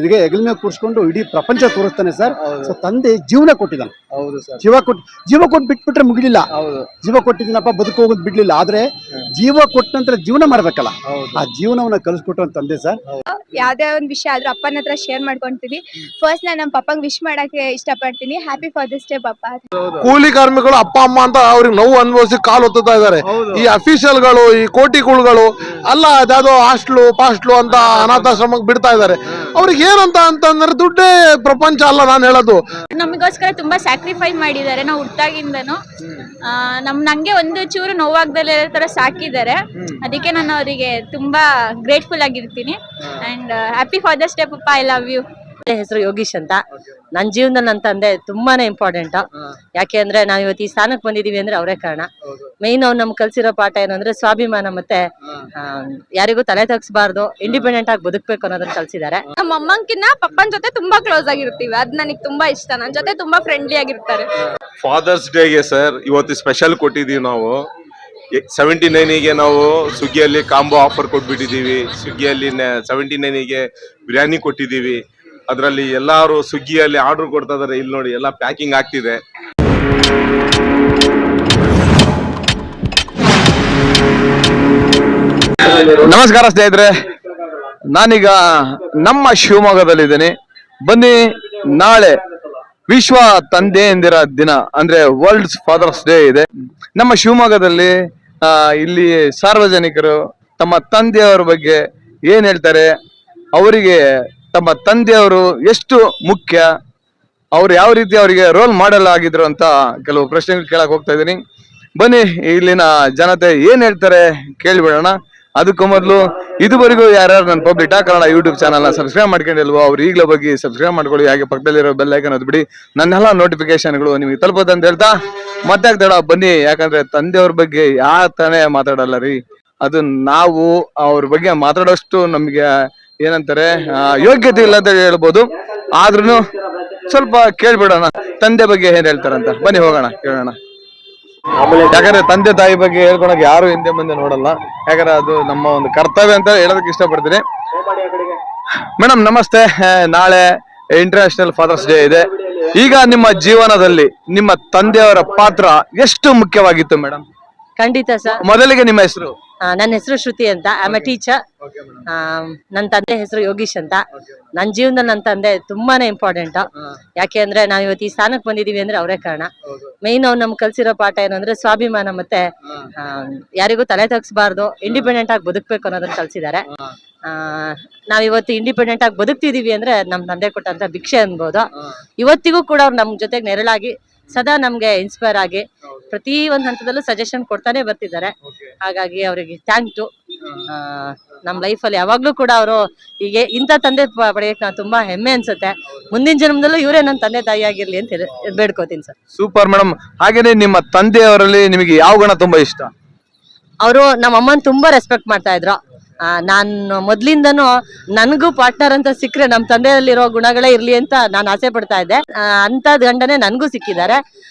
ಇದಕ್ಕೆ ಹೆಗಲ ಮೇಲೆ ಕೂರಿಸ್ಕೊಂಡು ಇಡೀ ಪ್ರಪಂಚ ತೋರಿಸ್ತಾನೆ ಸರ್. ಸೊ ತಂದೆ ಜೀವನ ಕೊಟ್ಟಿದ್ದಾನೆ. ಹೌದು ಸರ್. ಜೀವ ಕೊಟ್ಟು ಬಿಟ್ಬಿಟ್ರೆ ಮುಗಿಲಿಲ್ಲ. ಹೌದು. ಜೀವ ಕೊಟ್ಟಿದ್ದೀನಪ್ಪ ಬದುಕು ಹೋಗೋದು ಬಿಡ್ಲಿಲ್ಲ. ಆದ್ರೆ ಜೀವ ಕೊಟ್ಟ ನಂತರ ಜೀವನ ಮಾಡ್ಬೇಕಲ್ಲ, ಆ ಜೀವನವನ್ನ ಕಲಿಸ್ಕೊಟ್ಟು ತಂದೆ ಸರ್. ಯಾವ್ದೇ ಒಂದ್ ವಿಷಯ ಆದ್ರೂ ಅಪ್ಪನ ಹತ್ರ ಶೇರ್ ಮಾಡ್ಕೊಂತೀವಿ. ಫಸ್ಟ್ ನಾನು ನಮ್ಮ ಪಪ್ಪಂಗ್ ವಿಶ್ ಮಾಡಕ್ಕೆ ಇಷ್ಟಪಡ್ತೀನಿ. ಹ್ಯಾಪಿ ಫಾದರ್ಸ್ ಡೇ ಪಪ್ಪ. ಕೂಲಿ ಕಾರ್ಮಿಕರು ಅಪ್ಪ ಅಮ್ಮ ಅಂತ ಅವ್ರಿಗೆ ನೋವು ಅನುಭವಿಸಿ ಕಾಲು ಹೊತ್ತುತ್ತಾ ಇದ್ದಾರೆ. ಈ ಅಫಿಷಿಯಲ್ಗಳು, ಈ ಕೋಟಿಗಳು ಅಲ್ಲ ಅದ್ಯಾವುದೋ ಹಾಸ್ಟ್ಲು ಅಂತ ಅನಾಥಾಶ್ರಮಕ್ಕೆ ಬಿಡ್ತಾ ಇದ್ದಾರೆ. ಅವ್ರಿಗೆ ಏನಂತ ಅಂತಂದ್ರೆ ದುಡ್ಡೇ ಪ್ರಪಂಚ ಅಲ್ಲ. ನಾನು ಹೇಳೋದು ನಮಗೋಸ್ಕರ ತುಂಬಾ ಸ್ಯಾಕ್ರಿಫೈ ಮಾಡಿದ್ದಾರೆ. ನಾವು ಹುಟ್ಟಾಗಿಂದನು ನಂಗೆ ಒಂದು ಚೂರು ನೋವಾಗ್ದಲ್ಲೇ ತರ ಸಾಕಿದ್ದಾರೆ. ಅದಕ್ಕೆ ನಾನು ಅವರಿಗೆ ತುಂಬಾ ಗ್ರೇಟ್ಫುಲ್ ಆಗಿರ್ತೀನಿ. ಅಂಡ್ ಹ್ಯಾಪಿ ಫಾದರ್ಸ್ ಡೇ ಪಪ್ಪ, ಐ ಲವ್ ಯು. ಹೆಸರು ಯೋಗೀಶ್ ಅಂತ. ನನ್ನ ಜೀವನದಲ್ಲಿ ನನ್ನ ತಂದೆ ತುಂಬಾನೇ ಇಂಪಾರ್ಟೆಂಟ್. ಯಾಕೆ ಅಂದ್ರೆ ನಾವ್ ಇವತ್ತು ಈ ಸ್ಥಾನಕ್ಕೆ ಬಂದಿದೀವಿ ಅಂದ್ರೆ ಅವರೇ ಕಾರಣ. ಮೈನ್ ಅವ್ರು ನಮ್ಗೆ ಕಲ್ಸಿರೋ ಪಾಠ ಏನಂದ್ರೆ ಸ್ವಾಭಿಮಾನ ಮತ್ತೆ ಯಾರಿಗೂ ತಲೆ ತಗ್ಸ್ಬಾರ್ದು, ಇಂಡಿಪೆಂಡೆಂಟ್ ಆಗಿ ಬದುಕ್ಬೇಕು ಅನ್ನೋದನ್ನ ಕಲ್ಸಿದ್ದಾರೆ. ನಮ್ಮ ಅಮ್ಮಂಕಿನ್ನ ಪಪ್ಪನ ಜೊತೆ ತುಂಬಾ ಕ್ಲೋಸ್ ಆಗಿರ್ತೀವಿ. ಅದ್ ನನಗೆ ತುಂಬಾ ಇಷ್ಟ. ನನ್ನ ಜೊತೆ ತುಂಬಾ ಫ್ರೆಂಡ್ಲಿ ಆಗಿರ್ತಾರೆ. ಫಾದರ್ಸ್ ಡೇಗೆ ಸರ್ ಇವತ್ತು ಸ್ಪೆಷಲ್ ಕೊಟ್ಟಿದೀವಿ ನಾವು. 79ಗೆ ನಾವು ಸ್ವಿಗ್ಗಿಯಲ್ಲಿ ಕಾಂಬೋ ಆಫರ್ ಕೊಟ್ಬಿಟ್ಟಿದೀವಿ. ಸ್ವಿಗ್ಗಿಯಲ್ಲಿ 79ಗೆ ಬಿರಿಯಾನಿ ಕೊಟ್ಟಿದೀವಿ. ಅದರಲ್ಲಿ ಎಲ್ಲಾರು ಸ್ವಿಗ್ಗಿಯಲ್ಲಿ ಆರ್ಡರ್ ಕೊಡ್ತಾ ಇದಾರೆ. ಇಲ್ಲಿ ನೋಡಿ ಎಲ್ಲ ಪ್ಯಾಕಿಂಗ್ ಆಗ್ತಿದೆ. ನಮಸ್ಕಾರ ಸ್ನೇಹಿತರೆ, ನಾನೀಗ ನಮ್ಮ ಶಿವಮೊಗ್ಗದಲ್ಲಿದ್ದೀನಿ. ಬನ್ನಿ, ನಾಳೆ ವಿಶ್ವ ತಂದೆಯಂದಿರ ದಿನ ಅಂದ್ರೆ ವರ್ಲ್ಡ್ ಫಾದರ್ಸ್ ಡೇ ಇದೆ ನಮ್ಮ ಶಿವಮೊಗ್ಗದಲ್ಲಿ. ಇಲ್ಲಿ ಸಾರ್ವಜನಿಕರು ತಮ್ಮ ತಂದೆಯವರ ಬಗ್ಗೆ ಏನ್ ಹೇಳ್ತಾರೆ, ಅವರಿಗೆ ತಮ್ಮ ತಂದೆಯವರು ಎಷ್ಟು ಮುಖ್ಯ, ಅವ್ರು ಯಾವ ರೀತಿ ಅವರಿಗೆ ರೋಲ್ ಮಾಡೆಲ್ ಆಗಿದ್ರು ಅಂತ ಕೆಲವು ಪ್ರಶ್ನೆಗಳು ಕೇಳಕ್ ಹೋಗ್ತಾ ಇದ್ದೀನಿ. ಬನ್ನಿ ಇಲ್ಲಿನ ಜನತೆ ಏನ್ ಹೇಳ್ತಾರೆ ಕೇಳಿಬಿಡೋಣ. ಅದಕ್ಕೂ ಮೊದಲು ಇದುವರೆಗೂ ಯಾರ್ಯಾರು ನನ್ನ ಪಬ್ಲಿಕ್ ಟಾಕ್ ಕನ್ನಡ ಯೂಟ್ಯೂಬ್ ಚಾನಲ್ನ ಸಬ್ಸ್ಕ್ರೈಬ್ ಮಾಡ್ಕೊಂಡಿಲ್ವೋ ಅವ್ರು ಈಗಲೇ ಬಗ್ಗೆ ಸಬ್ಸ್ಕ್ರೈಬ್ ಮಾಡ್ಕೊಳ್ಳಿ. ಹಾಗೆ ಪಕ್ಕದಲ್ಲಿರೋ ಬೆಲ್ ಐಕನ್ ಒತ್ಬಿಡಿ. ನನ್ನೆಲ್ಲ ನೋಟಿಫಿಕೇಶನ್ಗಳು ನಿಮಗೆ ತಲುಪೋದು ಅಂತ ಹೇಳ್ತಾ ಮತ್ತೆ ತಡ ಬನ್ನಿ. ಯಾಕಂದ್ರೆ ತಂದೆಯವ್ರ ಬಗ್ಗೆ ತಾನೇ ಮಾತಾಡಲ್ಲ ರೀ. ಅದು ನಾವು ಅವ್ರ ಬಗ್ಗೆ ಮಾತಾಡೋಷ್ಟು ನಮ್ಗೆ ಏನಂತಾರೆ ಯೋಗ್ಯತೆ ಇಲ್ಲ ಅಂತ ಹೇಳ್ಬೋದು. ಆದ್ರೂ ಸ್ವಲ್ಪ ಕೇಳ್ಬಿಡೋಣ ತಂದೆ ಬಗ್ಗೆ ಏನ್ ಹೇಳ್ತಾರಂತ. ಬನ್ನಿ ಹೋಗೋಣ, ಕೇಳೋಣ. ಯಾಕಂದ್ರೆ ತಂದೆ ತಾಯಿ ಬಗ್ಗೆ ಹೇಳ್ಕೊಳಕ್ ಯಾರು ಹಿಂದೆ ಮುಂದೆ ನೋಡಲ್ಲ. ಯಾಕಂದ್ರೆ ಅದು ನಮ್ಮ ಒಂದು ಕರ್ತವ್ಯ ಅಂತ ಹೇಳೋದಕ್ಕೆ ಇಷ್ಟಪಡ್ತೀನಿ. ಮೇಡಮ್ ನಮಸ್ತೆ. ನಾಳೆ ಇಂಟರ್ನ್ಯಾಷನಲ್ ಫಾದರ್ಸ್ ಡೇ ಇದೆ. ಈಗ ನಿಮ್ಮ ಜೀವನದಲ್ಲಿ ನಿಮ್ಮ ತಂದೆಯವರ ಪಾತ್ರ ಎಷ್ಟು ಮುಖ್ಯವಾಗಿತ್ತು ಮೇಡಮ್? ಖಂಡಿತ ಸರ್. ಮೊದಲಿಗೆ ನಿಮ್ಮ ಹೆಸರು? ನನ್ನ ಹೆಸರು ಶ್ರುತಿ ಅಂತ. I am A teacher. ನನ್ನ ತಂದೆ ಹೆಸರು ಯೋಗೀಶ್ ಅಂತ. ನನ್ನ ಜೀವನದಲ್ಲಿ ನನ್ನ ತಂದೆ ತುಂಬಾನೇ ಇಂಪಾರ್ಟೆಂಟ್. ಯಾಕೆ ಅಂದ್ರೆ ನಾವ್ ಇವತ್ತು ಈ ಸ್ಥಾನಕ್ಕೆ ಬಂದಿದೀವಿ ಅಂದ್ರೆ ಅವರೇ ಕಾರಣ. ಮೈನ್ ಅವ್ರು ನಮ್ಗೆ ಕಲ್ಸಿರೋ ಪಾಠ ಏನಂದ್ರೆ ಸ್ವಾಭಿಮಾನ ಮತ್ತೆ ಯಾರಿಗೂ ತಲೆ ತಗ್ಸ್ಬಾರ್ದು, ಇಂಡಿಪೆಂಡೆಂಟ್ ಆಗಿ ಬದುಕ್ಬೇಕು ಅನ್ನೋದನ್ನ ಕಲ್ಸಿದ್ದಾರೆ. ನಾವ್ ಇವತ್ತು ಇಂಡಿಪೆಂಡೆಂಟ್ ಆಗಿ ಬದುಕ್ತಿದೀವಿ ಅಂದ್ರೆ ನಮ್ ತಂದೆ ಕೊಟ್ಟಂತ ಭಿಕ್ಷೆ ಅನ್ಬೋದು. ಇವತ್ತಿಗೂ ಕೂಡ ಅವ್ರು ನಮ್ ಜೊತೆಗೆ ನೆರಳಾಗಿ ಸದಾ ನಮ್ಗೆ ಇನ್ಸ್ಪೈರ್ ಆಗಿ ಪ್ರತಿ ಒಂದ್ ಹಂತದಲ್ಲೂ ಸಜೆಷನ್ ಕೊಡ್ತಾನೆ ಬರ್ತಿದ್ದಾರೆ. ಹಾಗಾಗಿ ಅವರಿಗೆ ಥ್ಯಾಂಕ್ ಯು. ನಮ್ ಲೈಫ್ ಅಲ್ಲಿ ಯಾವಾಗ್ಲೂ ಕೂಡ ಅವರು ಹೀಗೆ ಇಂಥ ತಂದೆ ಪಡೆಯಕ್ ನಾವು ತುಂಬಾ ಹೆಮ್ಮೆ ಅನ್ಸುತ್ತೆ. ಮುಂದಿನ ಜನ್ಮದಲ್ಲೂ ಇವರೇ ನನ್ನ ತಂದೆ ತಾಯಿ ಆಗಿರ್ಲಿ ಅಂತ ಬೇಡ್ಕೋತೀನಿ ಸರ್. Super madam. ಹಾಗೇನೆ ನಿಮ್ಮ ತಂದೆಯವರಲ್ಲಿ ನಿಮಗೆ ಯಾವ ಗುಣ ತುಂಬಾ ಇಷ್ಟ? ಅವರು ನಮ್ಮ ಅಮ್ಮನ್ ತುಂಬಾ ರೆಸ್ಪೆಕ್ಟ್ ಮಾಡ್ತಾ ಇದ್ರು. ನಾನು ಮೊದ್ಲಿಂದನು ನನ್ಗೂ ಪಾರ್ಟ್ನರ್ ಅಂತ ಸಿಕ್ಕರೆ ನಮ್ ತಂದೆಯಲ್ಲಿರೋ ಗುಣಗಳೇ ಇರ್ಲಿ ಅಂತ ನಾನು ಆಸೆ ಪಡ್ತಾ ಇದ್ದೆ. ಅಂತ ಗಂಡನೇ ನನ್ಗೂ ಸಿಕ್ಕಿದ್ದಾರೆ.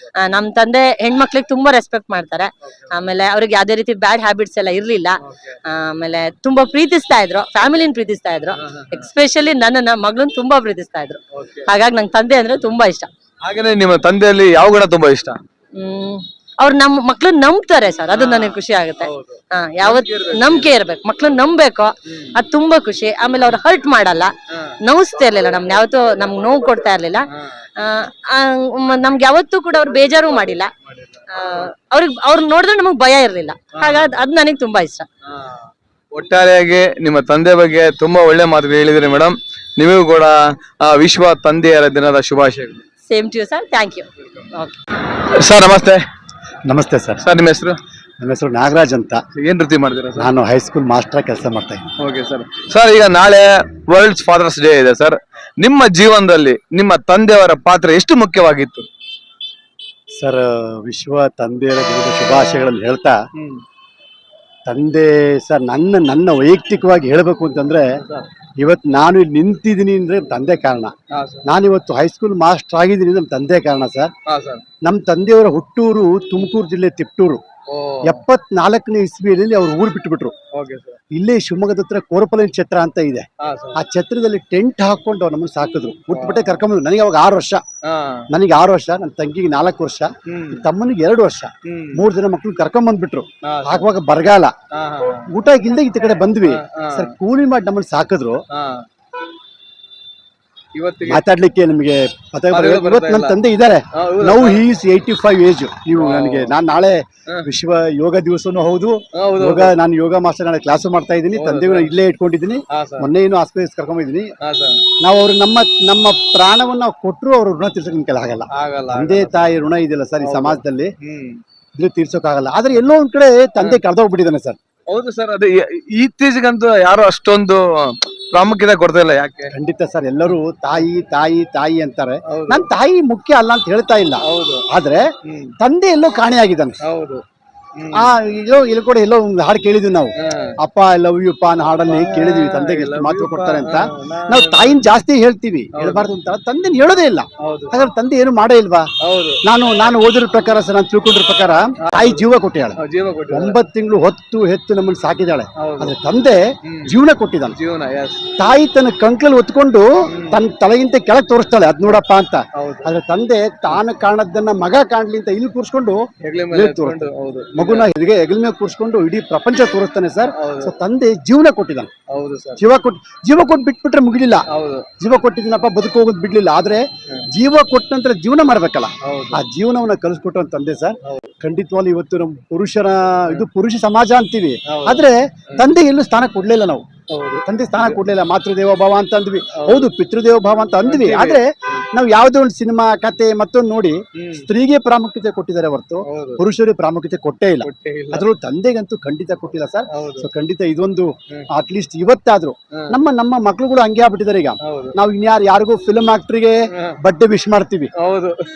ನಮ್ ತಂದೆ ಹೆಣ್ಮಕ್ಳಿಗೆ ತುಂಬಾ ರೆಸ್ಪೆಕ್ಟ್ ಮಾಡ್ತಾರೆ. ಆಮೇಲೆ ಅವ್ರಿಗೆ ಯಾವ್ದೇ ರೀತಿ ಬ್ಯಾಡ್ ಹ್ಯಾಬಿಟ್ಸ್ ಎಲ್ಲ ಇರ್ಲಿಲ್ಲ. ಆಮೇಲೆ ತುಂಬಾ ಪ್ರೀತಿಸ್ತಾ ಇದ್ರು, ಫ್ಯಾಮಿಲಿನ ಪ್ರೀತಿಸ್ತಾ ಇದ್ರು. ಎಸ್ಪೆಷಲಿ ನನ್ನ ಮಗಳನ್ನ ತುಂಬಾ ಪ್ರೀತಿಸ್ತಾ ಇದ್ರು. ಹಾಗಾಗಿ ನಂಗೆ ತಂದೆ ಅಂದ್ರೆ ತುಂಬಾ ಇಷ್ಟ. ಹಾಗೇನೆ ನಿಮ್ಮ ತಂದೆಯಲ್ಲಿ ಯಾವ ಗುಣ ತುಂಬಾ ಇಷ್ಟ? ಅವ್ರು ನಮ್ ಮಕ್ಳನ್ನ ನಂಬ್ತಾರೆ ಸರ್, ಅದು ನನಗೆ ಖುಷಿ ಆಗುತ್ತೆ. ಯಾವತ್ ನಂಬಿಕೆ ಇರ್ಬೇಕು, ಮಕ್ಳನ್ನ ನಂಬಬೇಕು, ಅದ್ ತುಂಬಾ ಖುಷಿ. ಆಮೇಲೆ ಅವ್ರು ಹರ್ಟ್ ಮಾಡಲ್ಲ, ನೋವಿಸ್ತಾ ಇರ್ಲಿಲ್ಲ ನಮ್ನ ಯಾವತ್ತೂ, ನಮ್ಗೆ ನೋವು ಕೊಡ್ತಾ ಇರ್ಲಿಲ್ಲ. ನಮ್ಗೆ ಯಾವತ್ತೂ ಕೂಡ ಅವ್ರು ಬೇಜಾರು ಮಾಡಿಲ್ಲ. ಅವ್ರು ನೋಡಿದ್ರೆ ನಮಗ್ ಭಯ ಇರ್ಲಿಲ್ಲ. ಹಾಗಾಗಿ ಅದ್ ನನಗೆ ತುಂಬಾ ಇಷ್ಟ. ಒಟ್ಟಾರೆಯಾಗಿ ನಿಮ್ಮ ತಂದೆ ಬಗ್ಗೆ ತುಂಬಾ ಒಳ್ಳೆ ಮಾತುಗಳು ಹೇಳಿದ್ರಿ ಮೇಡಮ್. ನಿಮಗೂ ಕೂಡ ವಿಶ್ವ ತಂದೆಯರ ದಿನದ ಶುಭಾಶಯಗಳು. Same to you sir. Thank you. Sir ನಮಸ್ತೆ. ನಮಸ್ತೆ ಸರ್. ಸರ್ ನಿಮ್ಮ ಹೆಸರು? ನನ್ನ ಹೆಸರು ನಾಗರಾಜ್ ಅಂತ. ಏನ್ ವೃತ್ತಿ ಮಾಡ್ತೀರಾ ಸರ್? ನಾನು ಹೈಸ್ಕೂಲ್ ಮಾಸ್ಟರ್ ಕೆಲಸ ಮಾಡ್ತಾ ಇದ್ದೀನಿ. Okay sir. ಸರ್ ಈಗ ನಾಳೆ ವರ್ಲ್ಡ್ ಫಾದರ್ಸ್ ಡೇ ಇದೆ ಸರ್. ನಿಮ್ಮ ಜೀವನದಲ್ಲಿ ನಿಮ್ಮ ತಂದೆಯವರ ಪಾತ್ರ ಎಷ್ಟು ಮುಖ್ಯವಾಗಿತ್ತು ಸರ್? ವಿಶ್ವ ತಂದೆಯರ ದಿನದ ಶುಭಾಶಯಗಳನ್ನು ಹೇಳ್ತಾ, ತಂದೆ ಸರ್ ನನ್ನ ವೈಯಕ್ತಿಕವಾಗಿ ಹೇಳಬೇಕು ಅಂತಂದ್ರೆ, ಇವತ್ತು ನಾನು ಇಲ್ಲಿ ನಿಂತಿದ್ದೀನಿ ಅಂದ್ರೆ ತಂದೆ ಕಾರಣ. ನಾನಿವತ್ತು ಹೈಸ್ಕೂಲ್ ಮಾಸ್ಟರ್ ಆಗಿದ್ದೀನಿ ನಮ್ಮ ತಂದೆ ಕಾರಣ ಸರ್. ನಮ್ಮ ತಂದೆಯವರ ಹುಟ್ಟೂರು ತುಮಕೂರು ಜಿಲ್ಲೆ ತಿಪ್ಟೂರು. 74ನೇ ಇಸ್ವಿಯಲ್ಲಿ ಅವ್ರು ಊರು ಬಿಟ್ಟುಬಿಟ್ರು. ಇಲ್ಲೇ ಶಿವಮೊಗ್ಗದ ಹತ್ರ ಕೋರಪಲ್ಲಿನ ಛತ್ರ ಅಂತ ಇದೆ. ಆ ಛತ್ರದಲ್ಲಿ ಟೆಂಟ್ ಹಾಕೊಂಡು ಅವ್ರು ನಮ್ಮನ್ನು ಸಾಕಿದ್ರು. ಹುಟ್ಟುಬಿಟ್ಟೆ ಕರ್ಕೊಂಡ್ಬಂದ್ರು. ನನಗೆ ಅವಾಗ 6 ವರ್ಷ, ನನ್ನ ತಂಗಿಗೆ 4 ವರ್ಷ, ತಮ್ಮನಿಗೆ 2 ವರ್ಷ, 3 ಜನ ಮಕ್ಳು ಕರ್ಕೊಂಡ್ ಬಂದ್ಬಿಟ್ರು. ಆಗುವಾಗ ಬರಗಾಲ, ಊಟ ಇಲ್ಲದೆ ಈ ಕಡೆ ಬಂದ್ವಿ ಸರ್. ಕೂಲಿ ಮಾಡಿ ನಮ್ಮನ್ನು ಸಾಕಿದ್ರು. ಮಾತಾಡ್ಲಿಕ್ಕೆ ನಿಮಗೆ ಇವತ್ತು ನನ್ನ ತಂದೆ ಇದ್ದಾರೆ. Now he is 85 age. ನೀವು ನನಗೆ ನಾನು ನಾಳೆ ವಿಶ್ವ ಯೋಗ ದಿವಸನೂ ಹೌದು. ನಾನು ಯೋಗ ಮಾಸ್ಟರ್, ನಾಳೆ ಕ್ಲಾಸ್ ಮಾಡ್ತಾ ಇದ್ದೀನಿ. ತಂದೆಗೂ ಇಲ್ಲೇ ಇಟ್ಕೊಂಡಿದ್ದೀನಿ. ಮೊನ್ನೆ ಏನು ಆಸ್ಪತ್ರೆ ಕರ್ಕೊಂಡಿದ್ದೀನಿ. ನಾವು ಅವ್ರು ನಮ್ಮ ಪ್ರಾಣವನ್ನ ನಾವು ಕೊಟ್ಟರು ಅವ್ರ ಋಣ ತೀರ್ಸೋಕೆ ನಿಮ್ ಕೈಲಿ ಆಗಲ್ಲ. ತಂದೆ ತಾಯಿ ಋಣ ಇದೆಯಲ್ಲ ಸರ್, ಈ ಸಮಾಜದಲ್ಲಿ ಇದು ತೀರ್ಸೋಕ್ಕಾಗಲ್ಲ. ಆದ್ರೆ ಎಲ್ಲೋ ಒಂದ್ ಕಡೆ ತಂದೆ ಕಳೆದೋಗ್ಬಿಟ್ಟಿದ್ದಾನೆ ಸರ್. ಹೌದು ಸರ್, ಅದೇ ಇತ್ತೀಚೆಗಂತೂ ಯಾರು ಅಷ್ಟೊಂದು ಪ್ರಾಮುಖ್ಯತೆ ಕೊಡ್ತಾ ಇಲ್ಲ. ಯಾಕೆ? ಖಂಡಿತ ಸರ್, ಎಲ್ಲರೂ ತಾಯಿ ತಾಯಿ ತಾಯಿ ಅಂತಾರೆ. ನನ್ ತಾಯಿ ಮುಖ್ಯ ಅಲ್ಲ ಅಂತ ಹೇಳ್ತಾ ಇಲ್ಲ, ಆದ್ರೆ ತಂದೆ ಎಲ್ಲೋ ಕಾಣೆಯಾಗಿದ್ದಾನೆ. ಇಲ್ಲಿ ಕೂಡ ಎಲ್ಲೋ ಒಂದು ಹಾಡು ಕೇಳಿದ್ವಿ ನಾವು, ಅಪ್ಪ ಐ ಲವ್ ಯು ಅಪ್ಪ ಅನ್ನೋ ಹಾಡಲ್ಲಿ ಕೇಳಿದ್ವಿ. ತಂದೆಗೆ ಎಷ್ಟು ಮಹತ್ವ ಕೊಡ್ತಾರೆ ಅಂತ. ನಾವು ತಾಯಿನ ಜಾಸ್ತಿ ಹೇಳ್ತೀವಿ, ಹೇಳ್ಬಾರ್ದು ಅಂತ. ತಂದೆನ ಹೇಳೋದೇ ಇಲ್ಲ. ಹಾಗಾದ್ರೆ ತಂದೆ ಏನು ಮಾಡೇ ಇಲ್ವಾ? ನಾನು ಓದಿರೋ ಪ್ರಕಾರ ಸರ್, ನಾನು ತಿಳ್ಕೊಂಡಿರೋ ಪ್ರಕಾರ ತಾಯಿ ಜೀವ ಕೊಟ್ಟಿದ್ದಾಳೆ. 9 ತಿಂಗಳು ಹೊತ್ತು ಹೆತ್ತು ನಮ್ಮನ್ನು ಸಾಕಿದಾಳೆ. ಆದ್ರೆ ತಂದೆ ಜೀವನ ಕೊಟ್ಟಿದ್ದಾನೆ. ತಾಯಿ ತನ್ನ ಕಂಕಳಲ್ಲಿ ಹೊತ್ಕೊಂಡು ತನ್ನ ತಲೆಗಿಂತ ಕೆಳಗೆ ತೋರಿಸ್ತಾಳೆ, ಅದ್ ನೋಡಪ್ಪ ಅಂತ. ಆದ್ರೆ ತಂದೆ ತಾನು ಕಾಣದನ್ನ ಮಗ ಕಾಣ್ಲಿ ಅಂತ ಇಲ್ಲಿ ಕೂರ್ಸ್ಕೊಂಡು ಮಗುನ ಹೆಗಲ ಮೇಲೆ ಕೂರ್ಸ್ಕೊಂಡು ಇಡೀ ಪ್ರಪಂಚ ತೋರಿಸ್ತಾನೆ ಸರ್. ಸೊ ತಂದೆ ಜೀವನ ಕೊಟ್ಟಿದ್ದಾನೆ. ಜೀವ ಕೊಟ್ಟು ಬಿಟ್ಬಿಟ್ರೆ ಮುಗಿಲಿಲ್ಲ. ಜೀವ ಕೊಟ್ಟಿದ್ದೀನಪ್ಪ, ಬದುಕು ಹೋಗೋದು ಬಿಡ್ಲಿಲ್ಲ. ಆದ್ರೆ ಜೀವ ಕೊಟ್ಟ ನಂತರ ಜೀವನ ಮಾಡ್ಬೇಕಲ್ಲ, ಆ ಜೀವನವನ್ನ ಕಲಿಸ್ಕೊಟ್ಟು ತಂದೆ ಸರ್. ಖಂಡಿತವಾಗ್ಲೂ ಇವತ್ತು ನಮ್ಮ ಪುರುಷ ಸಮಾಜ ಅಂತೀವಿ, ಆದ್ರೆ ತಂದೆ ಎಲ್ಲೂ ಸ್ಥಾನ ಕೊಡ್ಲಿಲ್ಲ. ನಾವು ತಂದೆ ಸ್ಥಾನ ಕೊಡ್ಲಿಲ್ಲ. ಮಾತೃದೇವ ಭಾವ ಅಂತ ಅಂದ್ವಿ, ಹೌದು, ಪಿತೃದೇವ ಭಾವ ಅಂತ ಅಂದ್ವಿ. ಆದ್ರೆ ನಾವು ಯಾವ್ದೋ ಒಂದು ಸಿನಿಮಾ ಕತೆ ಮತ್ತೊಂದು ನೋಡಿ ಸ್ತ್ರೀಗೆ ಪ್ರಾಮುಖ್ಯತೆ ಕೊಟ್ಟಿದ್ದಾರೆ ಹೊರತು ಪುರುಷರಿಗೆ ಪ್ರಾಮುಖ್ಯತೆ ಕೊಟ್ಟೇ ಇಲ್ಲ. ಅದ್ರಲ್ಲೂ ತಂದೆಗಂತೂ ಖಂಡಿತ ಕೊಟ್ಟಿಲ್ಲ ಸರ್. ಸೊ ಖಂಡಿತ ಇದೊಂದು ಅಟ್ಲೀಸ್ಟ್ ಇವತ್ತಾದ್ರೂ ನಮ್ಮ ಮಕ್ಳುಗಳು ಹಂಗೆ ಆಗ್ಬಿಟ್ಟಿದ್ದಾರೆ. ಈಗ ನಾವು ಯಾರಿಗೂ ಫಿಲ್ಮ್ ಆಕ್ಟರ್ಗೆ ಬರ್ಡೇ ವಿಶ್ ಮಾಡ್ತೀವಿ,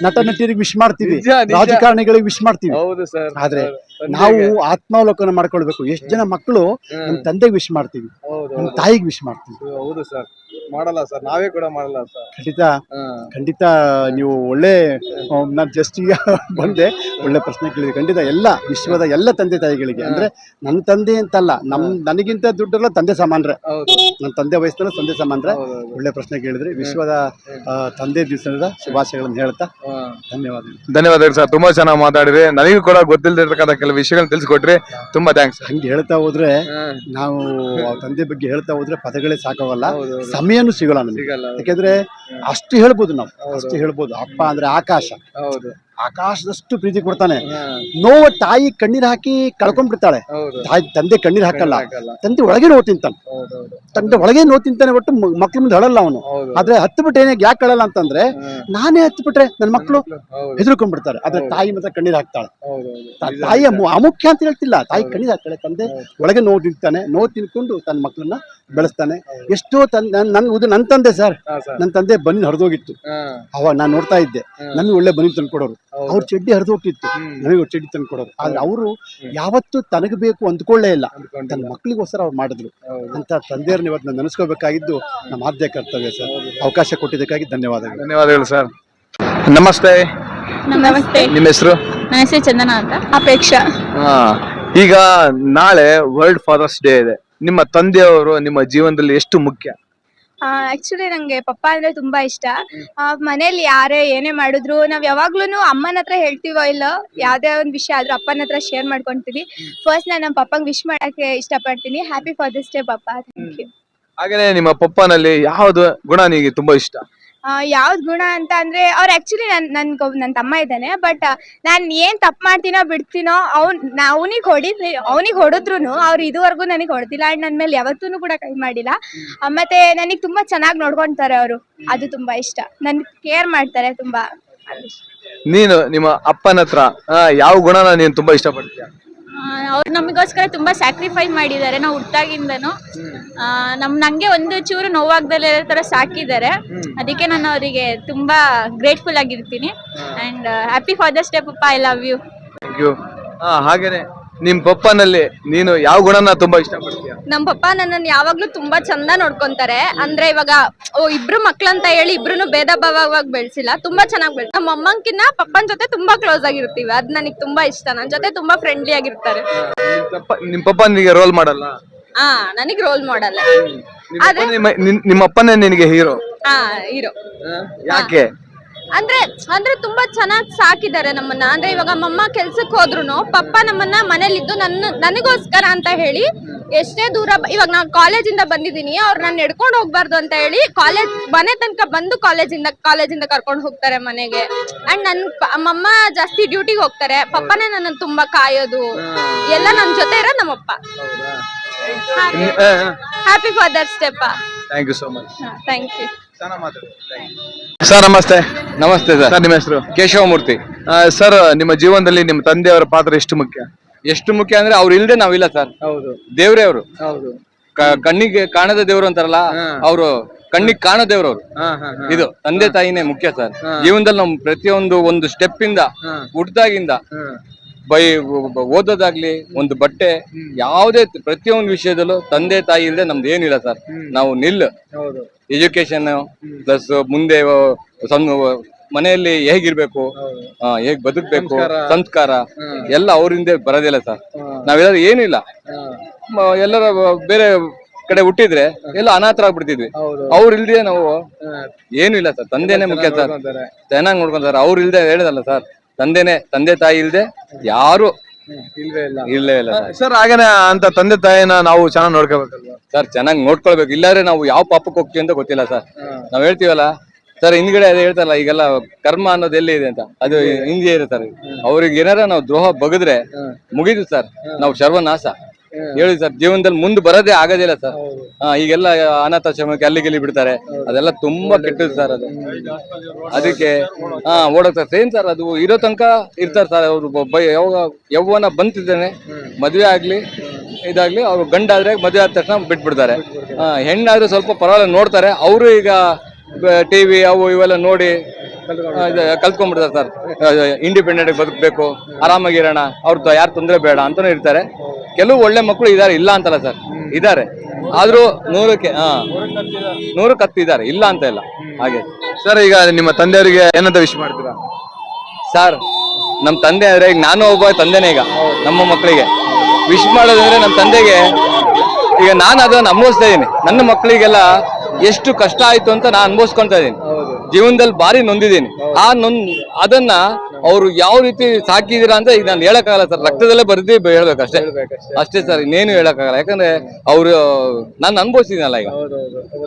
ನಟ ನಟಿಯರಿಗೆ ವಿಶ್ ಮಾಡ್ತೀವಿ, ರಾಜಕಾರಣಿಗಳಿಗೆ ವಿಶ್ ಮಾಡ್ತೀವಿ. ಆದ್ರೆ ನಾವು ಆತ್ಮಾವಲೋಕನ ಮಾಡ್ಕೊಳ್ಬೇಕು. ಎಷ್ಟು ಜನ ಮಕ್ಕಳು ನಮ್ ತಂದೆಗೆ ವಿಶ್ ಮಾಡ್ತೀವಿ, ನಮ್ ತಾಯಿಗೆ ವಿಶ್ ಮಾಡ್ತೀವಿ. ಹೌದು ಸರ್, ಮಾಡಲ್ಲ ಸರ್, ನಾವೇ ಕೂಡ ಮಾಡಲ್ಲ ಸರ್. ಖಂಡಿತ ನೀವು ಒಳ್ಳೆ, ನಾನು ಜಸ್ಟ್ ಈಗ ಬಂದೆ, ಒಳ್ಳೆ ಪ್ರಶ್ನೆ ಕೇಳಿದ್ರಿ. ಖಂಡಿತ ಎಲ್ಲ ವಿಶ್ವದ ಎಲ್ಲ ತಂದೆ ತಾಯಿಗಳಿಗೆ, ಅಂದ್ರೆ ನನ್ನ ತಂದೆ ಅಂತಲ್ಲ, ನನಗಿಂತ ದುಡ್ಡಲ್ಲ ತಂದೆ ಸಮಾನ್ರೆ, ನನ್ನ ತಂದೆ ವಯಸ್ಸಲ್ಲ ತಂದೆ ಸಮಾನ್ರೆ. ಒಳ್ಳೆ ಪ್ರಶ್ನೆ ಕೇಳಿದ್ರಿ. ವಿಶ್ವದ ತಂದೆ ದಿವಸದ ಶುಭಾಶಯಗಳನ್ನು ಹೇಳ್ತಾ ಧನ್ಯವಾದಗಳು ಸರ್. ತುಂಬಾ ಚೆನ್ನಾಗಿ ಮಾತಾಡಿದ್ರಿ. ನನಗೂ ಕೂಡ ಗೊತ್ತಿಲ್ಲದಿರ್ತಕ್ಕಂಥ ಕೆಲವು ವಿಷಯಗಳನ್ನ ತಿಳಿಸ್ಕೊಟ್ರಿ. ತುಂಬಾ ಥ್ಯಾಂಕ್ಸ್. ಹಂಗೆ ಹೇಳ್ತಾ ಹೋದ್ರೆ, ನಾವು ತಂದೆ ಬಗ್ಗೆ ಹೇಳ್ತಾ ಹೋದ್ರೆ ಪದಗಳೇ ಸಾಕಾಗಲ್ಲ, ಸಮಯನೂ ಸಿಗಲ್ಲ ನಮಗೆ. ಯಾಕೆಂದ್ರೆ ಅಷ್ಟು ಹೇಳ್ಬೋದು ನಾವು, ಅಷ್ಟು ಹೇಳ್ಬೋದು. ಅಪ್ಪ ಅಂದ್ರೆ ಆಕಾಶ, ಆಕಾಶದಷ್ಟು ಪ್ರೀತಿ ಕೊಡ್ತಾನೆ. ನೋವು ತಾಯಿ ಕಣ್ಣೀರ್ ಹಾಕಿ ಕಳ್ಕೊಂಡ್ಬಿಡ್ತಾಳೆ, ತಂದೆ ಕಣ್ಣೀರ್ ಹಾಕಲ್ಲ. ತಂದೆ ಒಳಗೆ ನೋವು ತಿಂತಾನೆ, ತಂದೆ ಒಳಗೆ ನೋವು ತಿಂತಾನೆ, ಒಟ್ಟು ಮಕ್ಳ ಮುಂದೆ ಅಳಲ್ಲ ಅವನು. ಆದ್ರೆ ಹತ್ತು ಬಿಟ್ಟೆ ಯಾಕೆ ಅಳಲ್ಲ ಅಂತಂದ್ರೆ, ನಾನೇ ಹತ್ತು ಬಿಟ್ರೆ ನನ್ನ ಮಕ್ಕಳು ಹೆದರ್ಕೊಂಡ್ಬಿಡ್ತಾರೆ. ಆದ್ರೆ ತಾಯಿ ಮಾತ್ರ ಕಣ್ಣೀರ್ ಹಾಕ್ತಾಳೆ. ತಾಯಿಯ ಅಮುಖ್ಯ ಅಂತ ಹೇಳ್ತಿಲ್ಲ, ತಾಯಿ ಕಣ್ಣೀರ್ ಹಾಕ್ತಾಳೆ. ತಂದೆ ಒಳಗೆ ನೋವು ತಿಂತಾನೆ, ನೋವು ತಿನ್ಕೊಂಡು ತನ್ನ ಮಕ್ಕಳನ್ನ ಬೆಳೆಸ್ತಾನೆ. ಎಷ್ಟೋ ನನ್ನ ತಂದೆ ಸರ್, ನನ್ನ ತಂದೆ ಬನ್ನಿ ಹರಿದೋಗಿತ್ತು. ಅವಾಗ ನಾನು ನೋಡ್ತಾ ಇದ್ದೆ, ನಮಗೆ ಒಳ್ಳೆ ಬನ್ನಿ ತಂದ್ಕೊಡೋರು. ಅವ್ರ ಚಡ್ಡಿ ಹರಿದು ಹೋಗ್ತಿತ್ತು, ನನಗೆ ಚಡ್ಡಿ ತಂದು ಕೊಡೋರು. ಆದ್ರೆ ಅವರು ಯಾವತ್ತು ತನಗೆ ಬೇಕು ಅಂದ್ಕೊಳ್ಳೇ ಇಲ್ಲ, ತನ್ನ ಮಕ್ಕಳಿಗೋಸ್ಕರ ಅವ್ರು ಮಾಡಿದ್ರು. ಅಂತ ತಂದೆಯವ್ರನ್ನ ಇವತ್ತು ನಾನು ನೆನೆಸ್ಕೋಬೇಕಾಗಿದ್ದು ನಮ್ಮ ಆದ್ಯ ಕರ್ತವ್ಯ ಸರ್. ಅವಕಾಶ ಕೊಟ್ಟಿದ್ದಕ್ಕಾಗಿ ಧನ್ಯವಾದಗಳು ಸರ್. ನಮಸ್ತೆ. ನಮಸ್ತೆ. ನಿಮ್ಮ ಹೆಸರು? ನನ್ನ ಹೆಸರು ಚಂದನ ಅಂತ. ಅಪೇಕ್ಷಾ. ಈಗ ನಾಳೆ ವರ್ಲ್ಡ್ ಫಾದರ್ಸ್ ಡೇ ಇದೆ. ನಿಮ್ಮ ತಂದೆಯವರು ನಿಮ್ಮ ಜೀವನದಲ್ಲಿ ಎಷ್ಟು ಮುಖ್ಯ? ಆಕ್ಚುಲಿ ನಂಗೆ ಪಪ್ಪ ಅಂದ್ರೆ ತುಂಬಾ ಇಷ್ಟ. ಮನೇಲಿ ಯಾರೇ ಏನೇ ಮಾಡಿದ್ರು ನಾವ್ ಯಾವಾಗ್ಲೂನು ಅಮ್ಮನ ಹತ್ರ ಹೇಳ್ತೀವೋ ಇಲ್ಲೋ, ಯಾವ್ದೇ ಒಂದ್ ವಿಷಯ ಆದ್ರೂ ಅಪ್ಪನ ಹತ್ರ ಶೇರ್ ಮಾಡ್ಕೊಂತೀವಿ. ಫಸ್ಟ್ ನಾನು ನಮ್ಮ ಪಪ್ಪಂಗ್ ವಿಶ್ ಮಾಡಕ್ಕೆ ಇಷ್ಟಪಡ್ತೀನಿ. ಹ್ಯಾಪಿ ಫಾದರ್ಸ್ ಡೇ ಪಪ್ಪ. Thank you. ಹಾಗೇನೆ ನಿಮ್ಮ ಪಪ್ಪನಲ್ಲಿ ಯಾವ್ದು ಗುಣ ನಿಮಗೆ ತುಂಬಾ ಇಷ್ಟ? ಯಾವ್ದ್ ಗುಣ ಅಂತ ಅಂದ್ರೆ, ಅವ್ರು ಆಕ್ಚುಲಿ ನನ್ ತಮ್ಮ ಇದ್ದಾನೆ. ಬಟ್ ನಾನ್ ಏನ್ ತಪ್ಪು ಮಾಡ್ತೀನೋ ಬಿಡ್ತೀನೋ, ಅವ್ನಿಗೆ ಹೊಡೆದ್ರು ಅವ್ರು ಇದುವರೆಗೂ ನನಗೆ ಹೊಡೆದಿಲ್ಲ. ಅಂಡ್ ನನ್ ಮೇಲೆ ಯಾವತ್ತೂ ಕೂಡ ಕೈ ಮಾಡಿಲ್ಲ. ಮತ್ತೆ ನನಗ್ ತುಂಬಾ ಚೆನ್ನಾಗಿ ನೋಡ್ಕೊಂತಾರೆ ಅವರು, ಅದು ತುಂಬಾ ಇಷ್ಟ. ನನ್ ಕೇರ್ ಮಾಡ್ತಾರೆ ತುಂಬಾ. ನೀನು ನಿಮ್ಮ ಅಪ್ಪನ ಹತ್ರ ಯಾವ ಗುಣನ ನೀನು ತುಂಬಾ ಇಷ್ಟಪಡ್ತೀಯ? ಅವ್ರು ನಮಗೋಸ್ಕರ ತುಂಬಾ ಸ್ಯಾಕ್ರಿಫೈ ಮಾಡಿದ್ದಾರೆ. ನಾವು ಹುಟ್ಟಾಗಿಂದನು ನಂಗೆ ಒಂದು ಚೂರು ನೋವಾಗ್ದಲ್ಲೇ ತರ ಸಾಕಿದ್ದಾರೆ. ಅದಕ್ಕೆ ನಾನು ಅವರಿಗೆ ತುಂಬಾ ಗ್ರೇಟ್ಫುಲ್ ಆಗಿರ್ತೀನಿ. ಅಂಡ್ ಹ್ಯಾಪಿ ಫಾದರ್ಸ್ ಡೇ ಪಪ್ಪ, I love you. Thank you. ಹಾಗೇನೆ ನಿಮ್ ಪಪ್ಪನಲ್ಲಿ ನೀನು ಯಾವ ಗುಣನ ತುಂಬಾ ಇಷ್ಟಪಡ್ತೀಯ? ನಮ್ ಪಪ್ಪ ನನ್ನನ್ನು ಯಾವಾಗ್ಲೂ ತುಂಬಾ ಚಂದ ನೋಡ್ಕೊಂತಾರೆ. ಅಂದ್ರೆ ಇವಾಗ ಇಬ್ರು ಮಕ್ಳಂತ ಹೇಳಿ ಇಬ್ರು ಭೇದ ಭಾವವಾಗಿ ಬೆಳ್ಸಿಲ್ಲ, ತುಂಬಾ ಚೆನ್ನಾಗಿ ಬೆಳ್ಸ. ನಮ್ಮ ಅಮ್ಮಂಕಿನ್ನ ಪಪ್ಪನ್ ಜೊತೆ ತುಂಬಾ ಕ್ಲೋಸ್ ಆಗಿರ್ತೀವಿ, ಅದ್ ನನಗ್ ತುಂಬಾ ಇಷ್ಟ. ನನ್ ಜೊತೆ ತುಂಬಾ ಫ್ರೆಂಡ್ಲಿ ಆಗಿರ್ತಾರೆ. ನಿಮ್ ಪಪ್ಪ ನಿನಗೆ ರೋಲ್ ಮಾಡಲ್ಲ? ನನಗ್ ರೋಲ್ ಮಾಡಲ್ಲ. ನಿಮ್ಮ ಅಪ್ಪನೇ ನಿನಗೆ ಹೀರೋ? ಹೀರೋ. ಯಾಕೆ? ಅಂದ್ರೆ ತುಂಬಾ ಚೆನ್ನಾಗಿ ಸಾಕಿದ್ದಾರೆ ನಮ್ಮನ್ನ. ಅಂದ್ರೆ ಇವಾಗ ನಮ್ಮಮ್ಮ ಕೆಲ್ಸಕ್ಕೆ ಹೋದ್ರು ಪಪ್ಪ ನಮ್ಮನ್ನ ಮನೇಲಿದ್ದು ನನಗೋಸ್ಕರ ಅಂತ ಹೇಳಿ ಎಷ್ಟೇ ದೂರ ಇವಾಗ ನಾನು ಕಾಲೇಜಿಂದ ಬಂದಿದ್ದೀನಿ, ಅವ್ರು ನಾನು ನಡ್ಕೊಂಡು ಹೋಗ್ಬಾರ್ದು ಅಂತ ಹೇಳಿ ಮನೆ ತನಕ ಬಂದು ಕಾಲೇಜಿಂದ ಕರ್ಕೊಂಡು ಹೋಗ್ತಾರೆ ಮನೆಗೆ. ಅಂಡ್ ನಮ್ಮಮ್ಮ ಜಾಸ್ತಿ ಡ್ಯೂಟಿಗೆ ಹೋಗ್ತಾರೆ, ಪಪ್ಪನೇ ನನ್ನ ತುಂಬಾ ಕಾಯೋದು ಎಲ್ಲ. ನನ್ ಜೊತೆ ಇರೋ ನಮ್ಮಪ್ಪ. ಹ್ಯಾಪಿ ಫಾದರ್ಸ್ ಡೇ ಪಾ. Thank you so much. Thank you. Sir ನಮಸ್ತೆ. ನಮಸ್ತೆ ಸರ್. ಸರ್ ನಿಮ್ಮ ಹೆಸರು? ಕೇಶವಮೂರ್ತಿ. ಸರ್ ನಿಮ್ಮ ಜೀವನದಲ್ಲಿ ನಿಮ್ಮ ತಂದೆಯವರ ಪಾತ್ರ ಎಷ್ಟು ಮುಖ್ಯ? ಎಷ್ಟು ಮುಖ್ಯ ಅಂದ್ರೆ ಅವ್ರು ಇಲ್ದೆ ನಾವಿಲ್ಲ ಸರ್. ಹೌದು ದೇವ್ರೇ ಅವರು. ಹೌದು. ಕಣ್ಣಿಗೆ ಕಾಣದ ದೇವ್ರು ಅಂತಾರಲ್ಲ, ಅವರು ಕಣ್ಣಿಗೆ ಕಾಣೋ ದೇವ್ರವ್ರು. ಇದು ತಂದೆ ತಾಯಿನೇ ಮುಖ್ಯ ಸರ್. ಜೀವನದಲ್ಲಿ ನಮ್ ಪ್ರತಿಯೊಂದು ಒಂದು ಸ್ಟೆಪ್ ಇಂದ ಹುಟ್ದಾಗಿಂದ ಓದೋದಾಗ್ಲಿ, ಒಂದು ಬಟ್ಟೆ, ಯಾವುದೇ ಪ್ರತಿಯೊಂದು ವಿಷಯದಲ್ಲೂ ತಂದೆ ತಾಯಿ ಇಲ್ಲದೆ ನಮ್ದು ಏನಿಲ್ಲ ಸರ್. ನಾವು ಎಜುಕೇಶನ್ ಪ್ಲಸ್ ಮುಂದೆ ಮನೆಯಲ್ಲಿ ಹೇಗಿರ್ಬೇಕು, ಹೇಗ್ ಬದುಕ್ಬೇಕು, ಸಂಸ್ಕಾರ ಎಲ್ಲ ಅವರಿಂದ ಬರೋದಿಲ್ಲ ಸರ್. ನಾವೆಲ್ಲರೂ ಏನಿಲ್ಲ, ಎಲ್ಲರ ಬೇರೆ ಕಡೆ ಹುಟ್ಟಿದ್ರೆ ಎಲ್ಲ ಅನಾಥರಾಗ್ಬಿಡ್ತಿದ್ವಿ. ಅವ್ರ ಇಲ್ದೆ ನಾವು ಏನು ಇಲ್ಲ ಸರ್. ತಂದೆನೆ ಮುಖ್ಯ ಸರ್. ಚೆನ್ನಾಗಿ ನೋಡ್ಕೊಂತಾರೆ. ಅವ್ರು ಇಲ್ದೆ ಹೇಳಿದಲ್ಲ ಸರ್, ತಂದೆ ತಾಯಿ ಇಲ್ದೆ ಯಾರು ಇಲ್ಲೇ ಇಲ್ಲ ಸರ್. ಹಾಗೇನೆ ಅಂತ ತಂದೆ ತಾಯಿನ ನಾವು ಚೆನ್ನಾಗಿ ನೋಡ್ಕೋಬೇಕಲ್ವಾ ಸರ್? ಚೆನ್ನಾಗಿ ನೋಡ್ಕೊಳ್ಬೇಕು. ಇಲ್ಲಾದ್ರೆ ನಾವು ಯಾವ ಪಾಪಕ್ಕೆ ಹೋಗ್ತೀವಿ ಅಂತ ಗೊತ್ತಿಲ್ಲ ಸರ್. ನಾವ್ ಹೇಳ್ತೀವಲ್ಲ ಸರ್, ಹಿಂದ್ಗಡೆ ಅದೇ ಹೇಳ್ತಾರಲ್ಲ, ಈಗೆಲ್ಲ ಕರ್ಮ ಅನ್ನೋದು ಎಲ್ಲಿ ಇದೆ ಅಂತ, ಅದು ಹಿಂದೆ ಇದೆ ಸರ್. ಅವ್ರಿಗೆ ಏನಾರ ನಾವು ದ್ರೋಹ ಬಗದ್ರೆ ಮುಗಿದು ಸರ್, ನಾವು ಸರ್ವನಾಶ. ಹೇಳಿ ಸರ್, ಜೀವನದಲ್ಲಿ ಮುಂದೆ ಬರೋದೇ ಆಗೋದಿಲ್ಲ ಸರ್. ಈಗೆಲ್ಲ ಅನಾಥಾಶ್ರಮಕ್ಕೆ ಅಲ್ಲಿ ಬಿಡ್ತಾರೆ, ಅದೆಲ್ಲ ತುಂಬಾ ಕೆಟ್ಟದ್ದು ಸರ್. ಅದು ಅದಕ್ಕೆ ಓಡೋಗ್ತಾರೆ ಏನ್ ಸರ್, ಅದು ಇರೋ ತನಕ ಇರ್ತಾರೆ ಸರ್. ಅವ್ರು ಯೌವನ ಬಂತಿದ್ದಾನೆ, ಮದ್ವೆ ಆಗ್ಲಿ ಇದಾಗ್ಲಿ, ಅವ್ರು ಗಂಡಾದ್ರೆ ಮದ್ವೆ ಆದ ತಕ್ಷಣ ಬಿಟ್ಬಿಡ್ತಾರೆ. ಹೆಣ್ಣಾದ್ರೆ ಸ್ವಲ್ಪ ಪರವಾಗಿಲ್ಲ ನೋಡ್ತಾರೆ. ಅವರು ಈಗ ಟಿವಿ ಅವು ಇವೆಲ್ಲ ನೋಡಿ ಕಲ್ತ್ಕೊಂಡ್ಬಿಡ್ತಾರೆ ಸರ್. ಇಂಡಿಪೆಂಡೆಂಟ್ ಬದುಕಬೇಕು, ಆರಾಮಾಗಿರೋಣ, ಅವ್ರದ್ದು ಯಾರು ತೊಂದರೆ ಬೇಡ ಅಂತಾನು ಇರ್ತಾರೆ. ಕೆಲವು ಒಳ್ಳೆ ಮಕ್ಕಳು ಇದಾರೆ, ಇಲ್ಲ ಅಂತಲ್ಲ ಸರ್, ಇದಾರೆ. ಆದ್ರೂ 100ಕ್ಕೆ 10 ಇದಾರೆ, ಇಲ್ಲ ಅಂತ ಇಲ್ಲ. ಹಾಗೆ ಸರ್, ಈಗ ನಿಮ್ಮ ತಂದೆಯವರಿಗೆ ಏನಂತ ವಿಶ್ ಮಾಡ್ತೀರಾ? ಸರ್, ನಮ್ ತಂದೆ ಅಂದ್ರೆ ಈಗ ನಾನು ಒಬ್ಬ ತಂದೆನೇ. ಈಗ ನಮ್ಮ ಮಕ್ಕಳಿಗೆ ವಿಶ್ ಮಾಡೋದಂದ್ರೆ, ನಮ್ಮ ತಂದೆಗೆ ಈಗ ನಾನು ಅದನ್ನ ಅನುಭವಿಸ್ತಾ ಇದೀನಿ. ನನ್ನ ಮಕ್ಕಳಿಗೆಲ್ಲ ಎಷ್ಟು ಕಷ್ಟ ಆಯ್ತು ಅಂತ ನಾನು ಅನುಭವಿಸ್ಕೊಂತ ಇದೀನಿ. ಜೀವನದಲ್ಲಿ ಭಾರಿ ನೊಂದಿದ್ದೀನಿ. ಅದನ್ನ ಅವ್ರು ಯಾವ ರೀತಿ ಸಾಕಿದೀರಾ ಅಂತ ಈಗ ನಾನು ಹೇಳಕ್ಕಾಗಲ್ಲ ಸರ್. ರಕ್ತದಲ್ಲೇ ಬರ್ದಿ ಹೇಳ್ಬೇಕಷ್ಟೇ, ಅಷ್ಟೇ ಸರ್, ಇನ್ನೇನು ಹೇಳಕ್ಕಾಗಲ್ಲ. ಯಾಕಂದ್ರೆ ಅವ್ರು ನಾನು ಅನುಭವಿಸಿದೀನಲ್ಲ. ಈಗ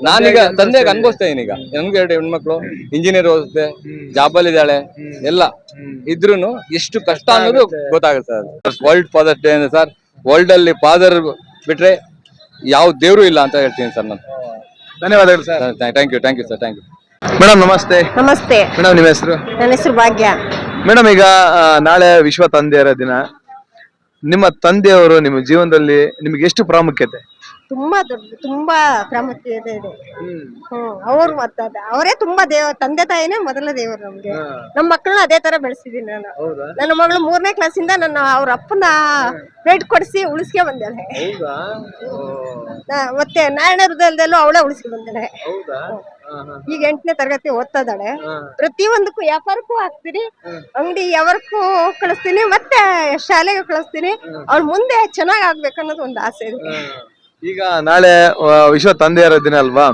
ನಾನೀಗ ತಂದೆಗೆ ಅನುಭವಿಸ್ತಾ ಇದೀನಿ. ಈಗ ನಮ್ಗೆ 2 ಹೆಣ್ಮಕ್ಳು, ಇಂಜಿನಿಯರ್ ಓದಿಸ್ತೆ, ಜಾಬಲ್ಲಿ ಇದ್ದಾಳೆ, ಎಲ್ಲ ಇದ್ರೂನು ಎಷ್ಟು ಕಷ್ಟ ಅನ್ನೋದು ಗೊತ್ತಾಗುತ್ತೆ ಸರ್. ವರ್ಲ್ಡ್ ಫಾದರ್ಸ್ ಡೇ ಅಂದ್ರೆ ಸರ್, ವರ್ಲ್ಡ್ ಅಲ್ಲಿ ಫಾದರ್ ಬಿಟ್ರೆ ಯಾವ ದೇವ್ರು ಇಲ್ಲ ಅಂತ ಹೇಳ್ತೀನಿ ಸರ್ ನಾನು. ಧನ್ಯವಾದಗಳು sir. Thank you sir. Thank you madam. ನಮಸ್ತೆ. ನಮಸ್ತೆ ಮೇಡಮ್, ನಿಮ್ಮ ಹೆಸರು? ನನ್ನ ಹೆಸರು ಭಾಗ್ಯ. ಮೇಡಮ್, ಈಗ ನಾಳೆ ವಿಶ್ವ ತಂದೆಯರ ದಿನ. ನಿಮ್ಮ ತಂದೆಯವರು ನಿಮ್ಮ ಜೀವನದಲ್ಲಿ ನಿಮ್ಗೆ ಎಷ್ಟು ಪ್ರಾಮುಖ್ಯತೆ? ತುಂಬಾ ಪ್ರಾಮುಖ್ಯತೆ ಇದೆ. ಅವ್ರು ಅವರೇ ತುಂಬಾ ತಂದೆ ತಾಯಿನೇ ಮೊದಲ ದೇವರು ನಮ್ಗೆ. ನಮ್ಮ ಮಕ್ಕಳನ್ನ ಅದೇ ತರ ಬೆಳೆಸಿದೀನಿ ನಾನು. ನನ್ನ ಮಗಳು 3ನೇ ಕ್ಲಾಸಿಂದ ನನ್ನ ಅವ್ರ ಅಪ್ಪನ ರೇಟ್ ಕೊಡಿಸಿ ಉಳಿಸ್ಕೆ ಬಂದಾಳೆ. ಮತ್ತೆ ನಾರಾಯಣ ಹೃದಯದಲ್ಲೂ ಅವಳೇ ಉಳಿಸ್ಕೆ ಬಂದಾಳೆ. ಈಗ 8ನೇ ತರಗತಿ ಓದ್ತಾ ಇದ್ದಾಳೆ. ಪ್ರತಿಯೊಂದಕ್ಕೂ ವ್ಯಾಪಾರಕ್ಕೂ ಹಾಕ್ತೀನಿ, ಅಂಗಡಿ ಯಾವಕ್ಕೂ ಕಳಿಸ್ತೀನಿ, ಮತ್ತೆ ಶಾಲೆಗೆ ಕಳಿಸ್ತೀನಿ. ಅವ್ಳು ಮುಂದೆ ಚೆನ್ನಾಗ್ ಆಗ್ಬೇಕನ್ನೋದು ಒಂದು ಆಸೆ ಇದೆ. ಈಗ ನಾಳೆ ವಿಶ್ವ ತಂದೆಯರ ದಿನ ಅಲ್ವಾ?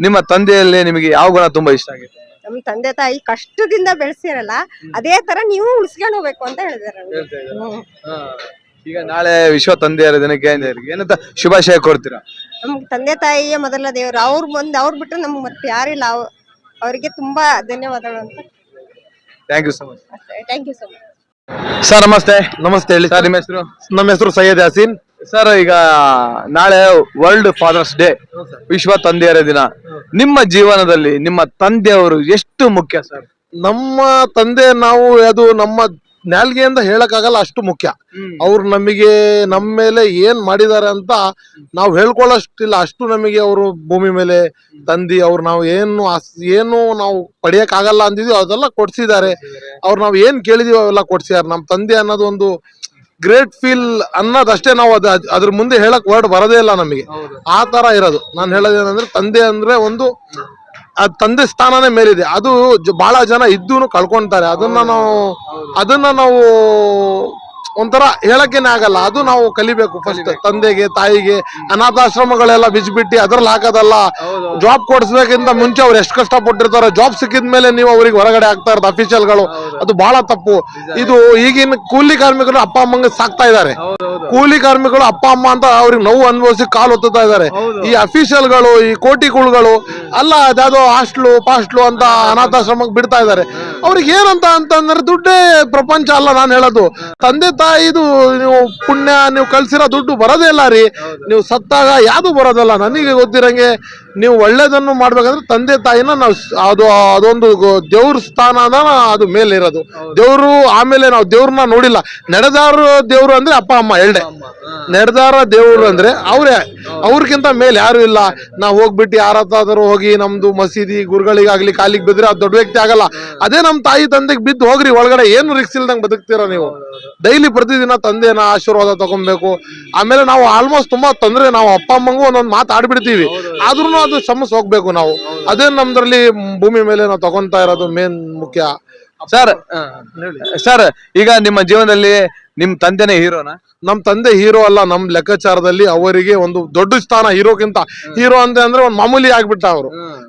ನಿಮ್ಮ ತಂದೆಯಲ್ಲಿ ನಿಮಗೆ ಯಾವ ಗುಣ ತುಂಬಾ ಇಷ್ಟ ಆಗಿದೆ? ನಮ್ ತಂದೆ ತಾಯಿ ಕಷ್ಟದಿಂದ ಬೆಳೆಸಿರಲ್ಲ, ಅದೇ ತರ ನೀವು ಉಳಿಸ್ಕೊಂಡು ಹೋಗ್ಬೇಕು ಅಂತ ಹೇಳಿದಾರೆ. ಈಗ ನಾಳೆ ವಿಶ್ವ ತಂದೆಯರ ದಿನಕ್ಕೆ ಏನಂತ ಶುಭಾಶಯ ಕೊಡ್ತೀರಾ? ನಮ್ಗೆ ತಂದೆ ತಾಯಿಯೇ ಮೊದಲ ದೇವರು. ಅವ್ರು ಬಿಟ್ಟು ನಮ್ಗೆ ಮತ್ತೆ ಯಾರಿಲ್ಲ. ಅವರಿಗೆ ತುಂಬಾ ಧನ್ಯವಾದಗಳು ಅಂತ. Thank you so much. Thank you so much. Sir ನಮಸ್ತೆ. ನಮಸ್ತೆ. ಹೇಳಿ ಸರ್, ನಿಮ್ಮ ಹೆಸರು? ನಮ್ಮ ಹೆಸರು ಸೈಯದ್ ಯಾಸೀನ್. ಸರ್, ಈಗ ನಾಳೆ ವರ್ಲ್ಡ್ ಫಾದರ್ಸ್ ಡೇ, ವಿಶ್ವ ತಂದೆಯರ ದಿನ. ನಿಮ್ಮ ಜೀವನದಲ್ಲಿ ನಿಮ್ಮ ತಂದೆಯವರು ಎಷ್ಟು ಮುಖ್ಯ ಸರ್? ನಮ್ಮ ತಂದೆ ನಾವು ಅದು ನಮ್ಮ ನಾಲ್ಗೆಯಿಂದ ಹೇಳಕ್ಕಾಗಲ್ಲ, ಅಷ್ಟು ಮುಖ್ಯ. ಅವ್ರು ನಮಗೆ ನಮ್ಮ ಮೇಲೆ ಏನ್ ಮಾಡಿದ್ದಾರೆ ಅಂತ ನಾವು ಹೇಳ್ಕೊಳ್ಳೋಷ್ಟಿಲ್ಲ, ಅಷ್ಟು ನಮಗೆ ಅವರು ಭೂಮಿ ಮೇಲೆ ತಂದಿ ಅವ್ರು ನಾವು ಏನು ನಾವು ಪಡೆಯಕ್ ಆಗಲ್ಲ ಅಂದಿದ್ವಿ ಅದೆಲ್ಲ ಕೊಡ್ಸಿದ್ದಾರೆ. ಅವ್ರು ನಾವು ಏನ್ ಕೇಳಿದೀವಿ ಅವೆಲ್ಲ ಕೊಡ್ಸಿದಾರೆ. ನಮ್ಮ ತಂದೆ ಅನ್ನೋದು ಒಂದು ಗ್ರೇಟ್ ಫೀಲ್ ಅನ್ನೋದಷ್ಟೇ. ನಾವು ಅದ್ರ ಮುಂದೆ ಹೇಳಕ್ ವರ್ಡ್ ಬರೋದೇ ಇಲ್ಲ ನಮಗೆ. ಆ ತರ ಇರೋದು. ನಾನು ಹೇಳೋದೇನಂದ್ರೆ ತಂದೆ ಅಂದ್ರೆ ಒಂದು ತಂದೆ ಸ್ಥಾನನೇ ಮೇಲಿದೆ. ಅದು ಬಹಳ ಜನ ಇದ್ದೂನು ಕಳ್ಕೊಂತಾರೆ. ಅದನ್ನ ನಾವು ಒಂಥರ ಹೇಳಕ್ಕೇನೆ ಆಗಲ್ಲ. ಅದು ನಾವು ಕಲಿಬೇಕು ಫಸ್ಟ್. ತಂದೆಗೆ ತಾಯಿಗೆ ಅನಾಥಾಶ್ರಮಗಳೆಲ್ಲ ಬಿಚ್ಬಿಟ್ಟು ಅದ್ರಲ್ಲಿ ಹಾಕೋದಲ್ಲ. ಜಾಬ್ ಕೊಡಿಸ್ಬೇಕಿಂತ ಮುಂಚೆ ಅವ್ರು ಎಷ್ಟು ಕಷ್ಟಪಟ್ಟಿರ್ತಾರೆ. ಜಾಬ್ ಸಿಕ್ಕಿದ ಮೇಲೆ ನೀವು ಅವ್ರಿಗೆ ಹೊರಗಡೆ ಹಾಕ್ತಾ ಇರೋದು ಅಫಿಷಿಯಲ್ಗಳು, ಅದು ಬಹಳ ತಪ್ಪು. ಇದು ಈಗಿನ ಕೂಲಿ ಕಾರ್ಮಿಕರು ಅಪ್ಪ ಅಮ್ಮಂಗೆ ಸಾಕ್ತಾ ಇದ್ದಾರೆ. ಕೂಲಿ ಕಾರ್ಮಿಕರು ಅಪ್ಪ ಅಮ್ಮ ಅಂತ ಅವ್ರಿಗೆ ನೋವು ಅನುಭವಿಸಿ ಕಾಲು ಒತ್ತುತ್ತಾ ಇದ್ದಾರೆ. ಈ ಅಫಿಷಿಯಲ್ಗಳು, ಈ ಕೋಟಿಗಳು ಅಲ್ಲ, ಅದ್ಯಾವುದೋ ಪಾಸ್ಟ್ಲು ಅಂತ ಅನಾಥಾಶ್ರಮಕ್ಕೆ ಬಿಡ್ತಾ ಇದ್ದಾರೆ. ಅವ್ರಿಗೆ ಏನಂತ ಅಂತಂದ್ರೆ ದುಡ್ಡೇ ಪ್ರಪಂಚ ಅಲ್ಲ. ನಾನು ಹೇಳೋದು ತಂದೆ ತಾಯಿದು ನೀವು ಪುಣ್ಯ, ನೀವು ಕಳ್ಸಿರೋ ದುಡ್ಡು ಬರೋದೇ ಇಲ್ಲ ರೀ. ನೀವು ಸತ್ತಾಗ ಯಾವ್ದು ಬರೋದಲ್ಲ. ನನಗೆ ಗೊತ್ತಿರಂಗೆ ನೀವು ಒಳ್ಳೇದನ್ನು ಮಾಡ್ಬೇಕಂದ್ರೆ ತಂದೆ ತಾಯಿನ ನಾವು ಅದೊಂದು ದೇವ್ರ ಸ್ಥಾನದ ಅದು ಮೇಲೆ ಇರೋದು. ದೇವ್ರು ಆಮೇಲೆ ನಾವು ದೇವ್ರನ್ನ ನೋಡಿಲ್ಲ. ನಡೆದಾರ ದೇವ್ರು ಅಂದ್ರೆ ಅಪ್ಪ ಅಮ್ಮ ಎರಡೇ. ನಡೆದಾರ ದೇವ್ರು ಅಂದ್ರೆ ಅವ್ರಿಗಿಂತ ಮೇಲೆ ಯಾರು ಇಲ್ಲ. ನಾವು ಹೋಗ್ಬಿಟ್ಟು ಯಾರತ್ತಾದ್ರೂ ಹೋಗಿ ನಮ್ದು ಮಸೀದಿ ಗುರುಗಳಿಗಾಗ್ಲಿ ಕಾಲಿಗೆ ಬಿದ್ರೆ ಅದು ದೊಡ್ಡ ವ್ಯಕ್ತಿ ಆಗಲ್ಲ. ಅದೇ ನಮ್ ತಾಯಿ ತಂದೆಗೆ ಬಿದ್ದು ಹೋಗ್ರಿ ಒಳಗಡೆ, ಏನು ರಿಕ್ಸ್ ಇಲ್ದಂಗೆ ಬದುಕ್ತೀರ ನೀವು. ಡೈಲಿ ಪ್ರತಿದಿನ ತಂದೆನ ಆಶೀರ್ವಾದ ತಗೊಬೇಕು. ಆಮೇಲೆ ನಾವು ಆಲ್ಮೋಸ್ಟ್ ತುಂಬಾ ತೊಂದ್ರೆ, ನಾವು ಅಪ್ಪ ಅಮ್ಮಂಗೂ ಒಂದೊಂದು ಮಾತು ಆಡ್ಬಿಡ್ತೀವಿ, ಆದ್ರೂ ಅದು ಶ್ರಮಿಸ್ ಹೋಗ್ಬೇಕು ನಾವು. ಅದೇ ನಮ್ದ್ರಲ್ಲಿ ಭೂಮಿ ಮೇಲೆ ನಾವು ತಗೊಂತಾ ಇರೋದು ಮೇನ್ ಮುಖ್ಯ. ಸರ್ ಈಗ ನಿಮ್ಮ ಜೀವನದಲ್ಲಿ ನಿಮ್ ತಂದೆನೇ ಹೀರೋನಾ? ನಮ್ ತಂದೆ ಹೀರೋ ಅಲ್ಲ. ನಮ್ ಲೆಕ್ಕಾಚಾರದಲ್ಲಿ ಅವರಿಗೆ ಒಂದು ದೊಡ್ಡ ಸ್ಥಾನ. ಹೀರೋಕ್ಕಿಂತ ಹೀರೋ ಅಂದ್ರೆ ಒಂದು ಮಾಮೂಲಿ ಆಗ್ಬಿಟ್ಟ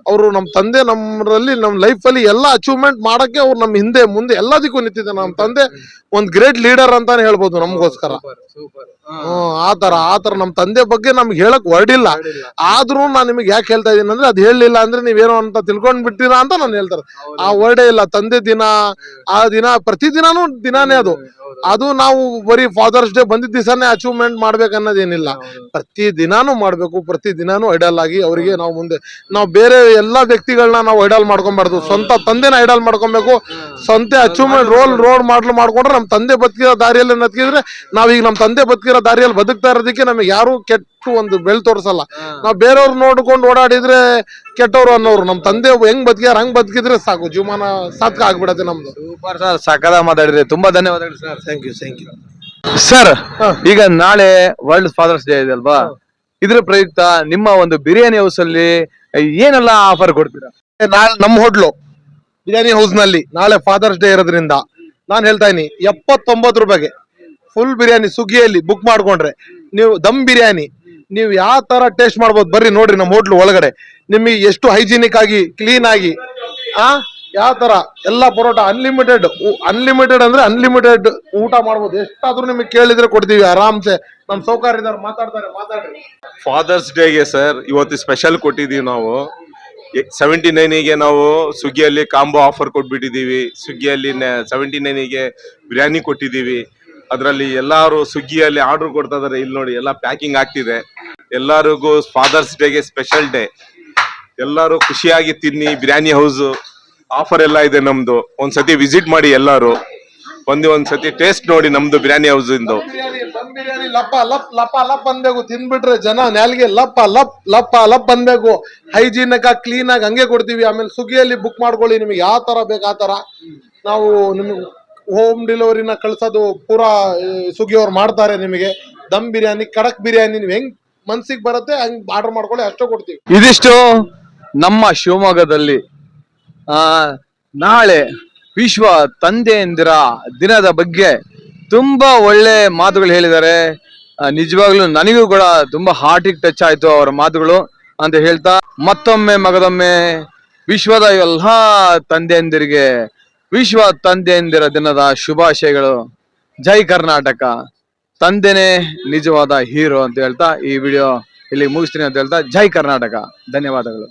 ಅವರು ನಮ್ ತಂದೆ. ನಮ್ಮರಲ್ಲಿ ನಮ್ ಲೈಫ್ ಅಲ್ಲಿ ಎಲ್ಲಾ ಅಚೀವ್ಮೆಂಟ್ ಮಾಡಕ್ಕೆ ಅವ್ರು ನಮ್ ಹಿಂದೆ ಮುಂದೆ ಎಲ್ಲದಕ್ಕೂ ನಿಂತಿದ್ದೆ. ನಮ್ ತಂದೆ ಒಂದ್ ಗ್ರೇಟ್ ಲೀಡರ್ ಅಂತಾನೆ ಹೇಳ್ಬೋದು ನಮಗೋಸ್ಕರ. ಆತರ ನಮ್ ತಂದೆ ಬಗ್ಗೆ ನಮ್ಗೆ ಹೇಳಕ್ ವರ್ಡ್ ಇಲ್ಲ. ಆದ್ರೂ ನಾನ್ ನಿಮಗೆ ಯಾಕೆ ಹೇಳ್ತಾ ಇದೀನಿ ಅಂದ್ರೆ, ಅದ್ ಹೇಳಲಿಲ್ಲ ಅಂದ್ರೆ ನೀವೇನೋ ಅಂತ ತಿಳ್ಕೊಂಡ್ ಬಿಟ್ಟಿರಾ ಅಂತ ನಾನು ಹೇಳ್ತಾರೆ. ಆ ವರ್ಡೇ ಇಲ್ಲ. ತಂದೆ ದಿನ, ಆ ದಿನ ಪ್ರತಿದಿನಾನು ದಿನಾನೇ ಅದು ನಾವು ಬರೀ ಫಾದರ್ಸ್ ಡೇ ಬಂದಿದ್ದ ದಿವಸನೇ ಅಚೀವ್ಮೆಂಟ್ ಮಾಡ್ಬೇಕನ್ನೋದೇನಿಲ್ಲ. ಪ್ರತಿ ದಿನಾನು ಮಾಡ್ಬೇಕು. ಪ್ರತಿ ದಿನಾನು ಐಡಲ್ ಆಗಿ ಅವರಿಗೆ ನಾವು ಮುಂದೆ, ನಾವು ಬೇರೆ ಎಲ್ಲಾ ವ್ಯಕ್ತಿಗಳನ್ನ ನಾವು ಐಡಲ್ ಮಾಡ್ಕೊಂಬಾರ್ದು. ಸ್ವಂತ ತಂದೆನ ಐಡಲ್ ಮಾಡ್ಕೊಬೇಕು. ಸ್ವಂತ ಅಚೀವ್ಮೆಂಟ್ ರೋಡ್ ಮಾಡ್ಕೊಂಡ್ರೆ ನಮ್ ತಂದೆ ಬದುಕಿರೋ ದಾರಿಯಲ್ಲಿ ನತ್ಕಿದ್ರೆ, ನಾವೀಗ ನಮ್ ತಂದೆ ಬದುಕಿರೋ ದಾರಿಯಲ್ಲಿ ಬದುಕ್ತಾ ಇರೋದಕ್ಕೆ ನಮಗೆ ಯಾರು ಕೆಟ್ಟ ಒಂದು ಬೆಳ್ ತೋರ್ಸಲ್ಲ. ನಾವು ಬೇರೆಯವ್ರು ನೋಡ್ಕೊಂಡು ಓಡಾಡಿದ್ರೆ ಕೆಟ್ಟವ್ರು ಅನ್ನೋರು. ನಮ್ ತಂದೆ ಹೆಂಗ್ ಬದುಕ್ಯಾರ ಹಂಗ್ ಬದುಕಿದ್ರೆ ಸಾಕು, ಜೀವಮಾನ ಸಾರ್ಥಕ ಆಗ್ಬಿಡತ್ತೆ ನಮ್ದು. ಸೂಪರ್ ಸರ್, ಸಕದ ಮಾತಾಡಿದ್ರೆ ತುಂಬಾ ಧನ್ಯವಾದಗಳು ಸರ್. Thank you. ಸರ್ ಈಗ ನಾಳೆ ವರ್ಲ್ಡ್ ಫಾದರ್ಸ್ ಡೇ ಇದೆ ಅಲ್ವಾ? ಇದ್ರ ಪ್ರಯುಕ್ತ ನಿಮ್ಮ ಒಂದು ಬಿರಿಯಾನಿ ಹೌಸ್ ಅಲ್ಲಿ ಏನೆಲ್ಲ ಆಫರ್ ಕೊಡ್ತೀರಾ? ನಮ್ಮ ಹೋಟ್ಲು ಬಿರಿಯಾನಿ ಹೌಸ್ ನಲ್ಲಿ ನಾಳೆ ಫಾದರ್ಸ್ ಡೇ ಇರೋದ್ರಿಂದ ನಾನು ಹೇಳ್ತಾ ಇದೀನಿ, 79 ರೂಪಾಯಿಗೆ ಫುಲ್ ಬಿರಿಯಾನಿ ಸ್ವಿಗ್ಗಿಯಲ್ಲಿ ಬುಕ್ ಮಾಡ್ಕೊಂಡ್ರೆ ನೀವು ದಮ್ ಬಿರಿಯಾನಿ ನೀವು ಯಾವ ತರ ಟೇಸ್ಟ್ ಮಾಡ್ಬೋದು. ಬರ್ರಿ ನೋಡ್ರಿ ನಮ್ಮ ಹೋಟ್ಲು ಒಳಗಡೆ. ನಿಮಗೆ ಎಷ್ಟು ಹೈಜಿನಿಕ್ ಆಗಿ ಕ್ಲೀನ್ ಆಗಿ ಯಾವ ತರ ಎಲ್ಲ ಪರೋಟ ಅನ್ಲಿಮಿಟೆಡ್ ಅಂದ್ರೆ ಅನ್ಲಿಮಿಟೆಡ್ ಊಟ ಮಾಡ್ಬೋದು. ಎಷ್ಟಾದ್ರೂ ನಿಮಗೆ ಕೇಳಿದ್ರೆ ಕೊಡ್ತೀವಿ ಆರಾಮ್ಸೆ. ನಮ್ ಸೌಕರ್ಯದವ್ರು ಮಾತಾಡ್ರಿ. ಫಾದರ್ಸ್ ಡೇಗೆ ಸರ್ ಇವತ್ತು ಸ್ಪೆಷಲ್ ಕೊಟ್ಟಿದೀವಿ ನಾವು. 79ಗೆ ನಾವು ಸ್ವಿಗ್ಗಿಯಲ್ಲಿ ಕಾಂಬೋ ಆಫರ್ ಕೊಟ್ಬಿಟ್ಟಿದೀವಿ. ಸ್ವಿಗ್ಗಿಯಲ್ಲಿ 79ಗೆ ಬಿರಿಯಾನಿ ಕೊಟ್ಟಿದೀವಿ. ಅದರಲ್ಲಿ ಎಲ್ಲಾರು ಸ್ವಿಗ್ಗಿಯಲ್ಲಿ ಆರ್ಡರ್ ಕೊಡ್ತಾ ಇದಾರೆ. ಇಲ್ಲಿ ನೋಡಿ ಎಲ್ಲ ಪ್ಯಾಕಿಂಗ್ ಆಗ್ತಿದೆ. ಎಲ್ಲರಿಗೂ ಫಾದರ್ಸ್ ಡೇಗೆ ಸ್ಪೆಷಲ್ ಡೇ. ಎಲ್ಲರೂ ಖುಷಿಯಾಗಿ ತಿನ್ನಿ. ಬಿರಿಯಾನಿ ಹೌಸ್ ಆಫರ್ ಎಲ್ಲ ಇದೆ ನಮ್ದು. ಒಂದ್ಸತಿ ವಿಸಿಟ್ ಮಾಡಿ, ಎಲ್ಲಾರು ಒಂದ್ಸತಿ ಟೇಸ್ಟ್ ನೋಡಿ ನಮ್ದು ಬಿರಿಯಾನಿ ಹೌಸ್ ಇಂದು. ದಮ್ ಬಿರಿಯಾನಿ ಲಪ್ಪ ಅನ್ಬೇಕು. ತಿನ್ಬಿಟ್ರೆ ಜನ ನಾಲ್ಗೆ ಲಪ್ಪ ಅನ್ಬೇಕು. ಹೈಜೀನಿಕ್ ಆಗಿ ಕ್ಲೀನ್ ಆಗಿ ಹಂಗೆ ಕೊಡ್ತೀವಿ. ಆಮೇಲೆ ಸ್ವಿಗ್ಗಿಯಲ್ಲಿ ಬುಕ್ ಮಾಡ್ಕೊಳ್ಳಿ. ನಿಮಗೆ ಯಾವ ತರ ಬೇಕು ಆ ತರ ನಾವು ನಿಮಗೆ ಹೋಮ್ ಡೆಲಿವರಿನ ಕಳ್ಸೋದು ಪೂರಾ ಸ್ವಿಗ್ಗಿ ಅವ್ರು ಮಾಡ್ತಾರೆ. ನಿಮಗೆ ದಮ್ ಬಿರಿಯಾನಿ, ಕಡಕ್ ಬಿರಿಯಾನಿ ನೀವು ಹೆಂಗ್ ಮನ್ಸಿಗೆ ಬರುತ್ತೆ ಹಂಗ್ ಆರ್ಡರ್ ಮಾಡ್ಕೊಳ್ಳಿ, ಅಷ್ಟೇ ಕೊಡ್ತೀವಿ. ಇದಿಷ್ಟು ನಮ್ಮ ಶಿವಮೊಗ್ಗದಲ್ಲಿ ನಾಳೆ ವಿಶ್ವ ತಂದೆಯಂದಿರ ದಿನದ ಬಗ್ಗೆ ತುಂಬಾ ಒಳ್ಳೆ ಮಾತುಗಳು ಹೇಳಿದ್ದಾರೆ. ನಿಜವಾಗ್ಲೂ ನನಗೂ ಕೂಡ ತುಂಬಾ ಹಾರ್ಟಿಗೆ ಟಚ್ ಆಯ್ತು ಅವರ ಮಾತುಗಳು ಅಂತ ಹೇಳ್ತಾ, ಮತ್ತೊಮ್ಮೆ ಮಗದೊಮ್ಮೆ ವಿಶ್ವದ ಎಲ್ಲಾ ತಂದೆಯಂದಿರಿಗೆ ವಿಶ್ವ ತಂದೆಯಂದಿರ ದಿನದ ಶುಭಾಶಯಗಳು. ಜೈ ಕರ್ನಾಟಕ. ತಂದೆನೇ ನಿಜವಾದ ಹೀರೋ ಅಂತ ಹೇಳ್ತಾ ಈ ವಿಡಿಯೋ ಇಲ್ಲಿ ಮುಗಿಸ್ತೀನಿ ಅಂತ ಹೇಳ್ತಾ, ಜೈ ಕರ್ನಾಟಕ. ಧನ್ಯವಾದಗಳು.